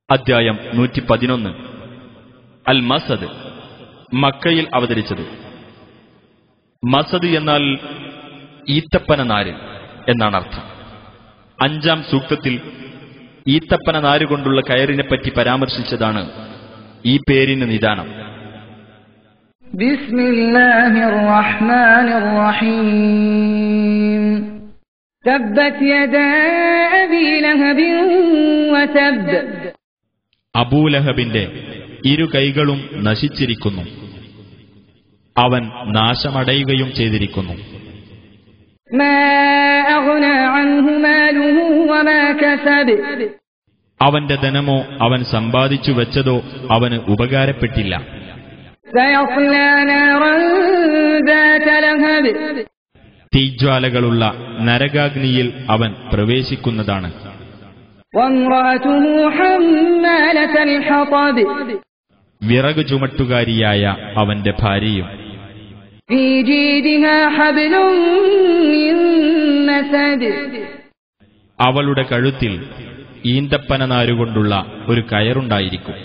അദ്ധ്യായം 111. അൽ മസദ്, മക്കയിൽ അവതരിച്ചത്. മസദ് എന്നാൽ ഈത്തപ്പന നാര് എന്നാണ് അർത്ഥം. 5-ാം സൂക്തത്തിൽ ഈത്തപ്പന നാരുകൊണ്ടുള്ള കയറിനെപ്പറ്റി പരാമർശിച്ചതാണ് ഈ പേരിന് നിദാനം. ബിസ്മില്ലാഹിർ റഹ്മാനിർ റഹീം. തബ്ബത് യദാ അബീ ലഹബിൻ വതബ്. അബൂലഹബിന്റെ ഇരു കൈകളും നശിച്ചിരിക്കുന്നു, അവൻ നാശമടയുകയും ചെയ്തിരിക്കുന്നു. മാ അഗ്നാ അൻഹു മാലുഹു വമാ കസബ്. അവന്റെ ധനമോ അവൻ സമ്പാദിച്ചു വെച്ചതോ അവന് ഉപകാരപ്പെട്ടില്ല. സയസ്ലാ നാറൻ ദാത ലഹബ്. തീജ്വാലകളുള്ള നരകാഗ്നിയിൽ അവൻ പ്രവേശിക്കുന്നതാണ്. വംറഅതുഹു ഹമ്മാലത്തൽ ഹതബ്. വിറകു ചുമട്ടുകാരിയായ അവന്റെ ഭാര്യയും. ഫീ ജീദിഹാ ഹബ്ലും മിൻ മസദ്. അവളുടെ കഴുത്തിൽ ഈന്തപ്പന നാരുകൊണ്ടുള്ള ഒരു കയറുണ്ടായിരിക്കും.